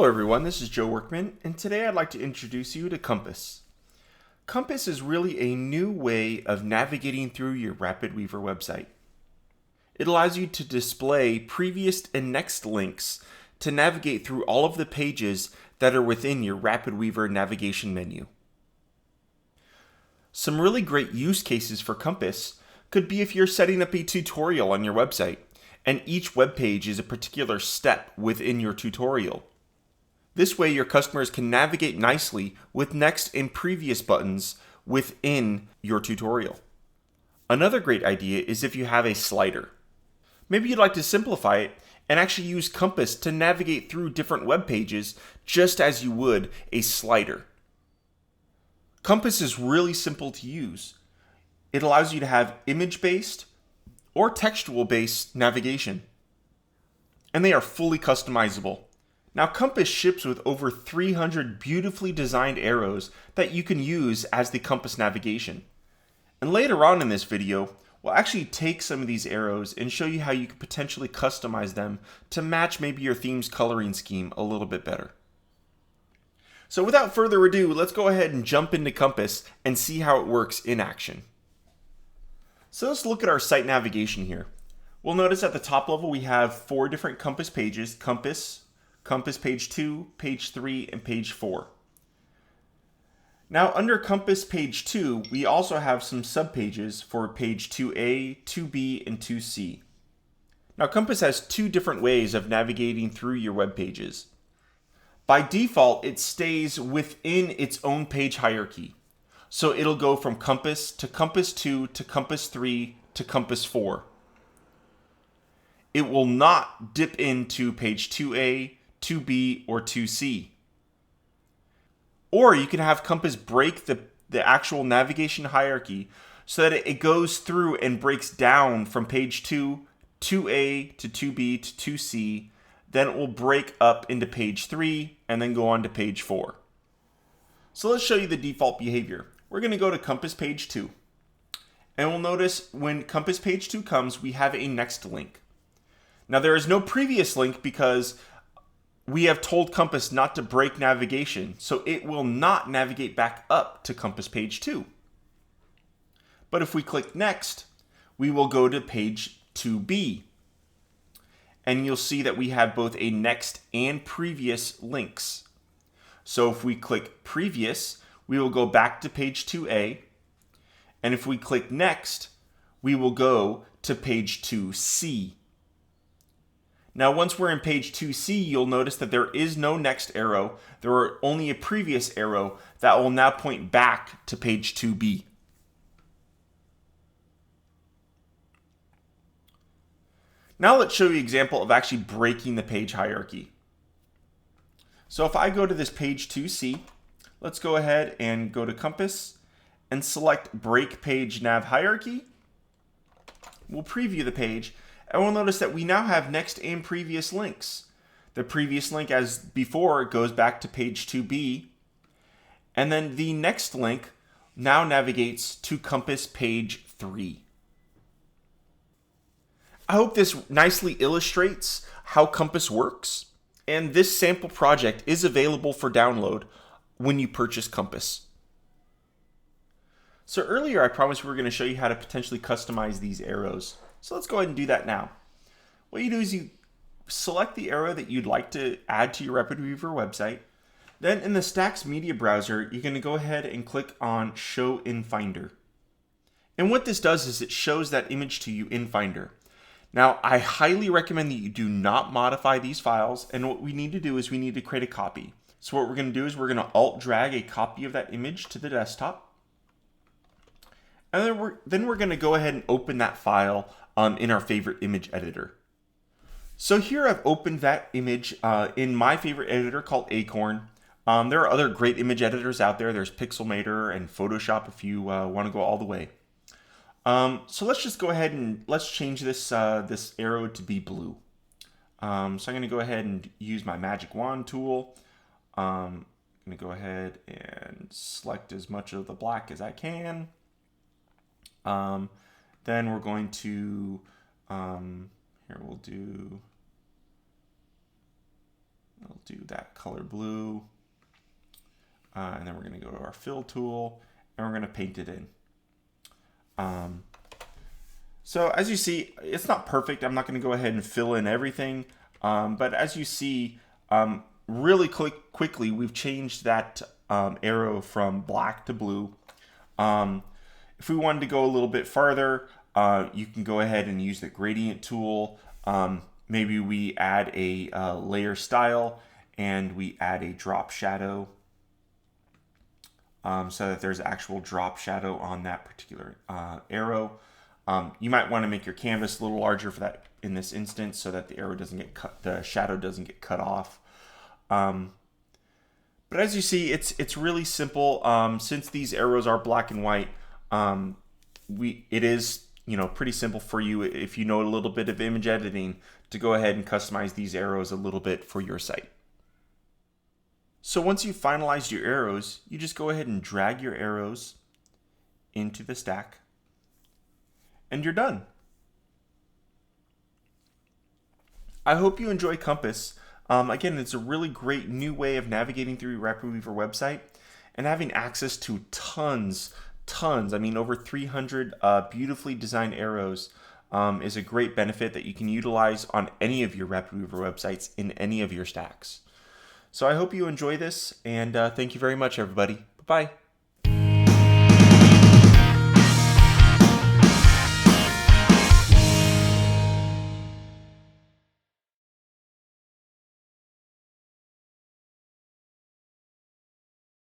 Hello everyone, this is Joe Workman, and today I'd like to introduce you to Compass. Compass is really a new way of navigating through your RapidWeaver website. It allows you to display previous and next links to navigate through all of the pages that are within your RapidWeaver navigation menu. Some really great use cases for Compass could be if you're setting up a tutorial on your website, and each web page is a particular step within your tutorial. This way, your customers can navigate nicely with next and previous buttons within your tutorial. Another great idea is if you have a slider. Maybe you'd like to simplify it and actually use Compass to navigate through different web pages just as you would a slider. Compass is really simple to use. It allows you to have image-based or textual-based navigation, and they are fully customizable. Now, Compass ships with over 300 beautifully designed arrows that you can use as the Compass navigation. And later on in this video, we'll actually take some of these arrows and show you how you can potentially customize them to match maybe your theme's coloring scheme a little bit better. So without further ado, let's go ahead and jump into Compass and see how it works in action. So let's look at our site navigation here. We'll notice at the top level we have 4 different Compass pages: Compass page 2, page 3, and page 4. Now under Compass page 2, we also have some subpages for page 2A, 2B, and 2C. Now Compass has 2 different ways of navigating through your web pages. By default, it stays within its own page hierarchy. So it'll go from Compass to Compass 2 to Compass 3 to Compass 4. It will not dip into page 2A, 2B, or 2C. Or you can have Compass break the actual navigation hierarchy so that it goes through and breaks down from page 2, 2A to 2B to 2C. Then it will break up into page 3 and then go on to page 4. So let's show you the default behavior. We're going to go to Compass page 2. And we'll notice when Compass page 2 comes, we have a next link. Now there is no previous link because we have told Compass not to break navigation, so it will not navigate back up to Compass page 2. But if we click next, we will go to page 2B. And you'll see that we have both a next and previous links. So if we click previous, we will go back to page 2A. And if we click next, we will go to page 2C. Now, once we're in page 2C, you'll notice that there is no next arrow. There are only a previous arrow that will now point back to page 2B. Now let's show you an example of actually breaking the page hierarchy. So if I go to this page 2C, let's go ahead and go to Compass and select Break Page Nav Hierarchy. We'll preview the page. And we'll notice that we now have next and previous links. The previous link, as before, goes back to page 2B. And then the next link now navigates to Compass page 3. I hope this nicely illustrates how Compass works. And this sample project is available for download when you purchase Compass. So earlier I promised we were going to show you how to potentially customize these arrows. So let's go ahead and do that now. What you do is you select the arrow that you'd like to add to your RapidWeaver website. Then in the Stacks Media Browser, you're going to go ahead and click on Show in Finder. And what this does is it shows that image to you in Finder. Now, I highly recommend that you do not modify these files. And what we need to do is we need to create a copy. So what we're going to do is we're going to Alt drag a copy of that image to the desktop. And then we're going to go ahead and open that file in our favorite image editor. So here I've opened that image in my favorite editor called Acorn. There are other great image editors out there. There's Pixelmator and Photoshop if you want to go all the way. So let's just go ahead and let's change this arrow to be blue. So I'm going to go ahead and use my magic wand tool. I'm going to go ahead and select as much of the black as I can. Then we're going to, here we'll do, We'll do that color blue. And then we're going to go to our fill tool and we're going to paint it in. So as you see, it's not perfect. I'm not going to go ahead and fill in everything. But as you see, really quickly, we've changed that arrow from black to blue. If we wanted to go a little bit farther, you can go ahead and use the gradient tool. Maybe we add a layer style and we add a drop shadow. So that there's actual drop shadow on that particular arrow. You might want to make your canvas a little larger for that in this instance, so that the arrow doesn't get cut, the shadow doesn't get cut off. But as you see, it's really simple. Since these arrows are black and white, it is pretty simple for you, if you know a little bit of image editing, to go ahead and customize these arrows a little bit for your site. So once you've finalized your arrows, you just go ahead and drag your arrows into the stack, and you're done. I hope you enjoy Compass. Again, it's a really great new way of navigating through your RapidWeaver website and having access to tons, I mean over 300 beautifully designed arrows is a great benefit that you can utilize on any of your RapidWeaver websites in any of your stacks. So I hope you enjoy this, and thank you very much, everybody. Bye-bye.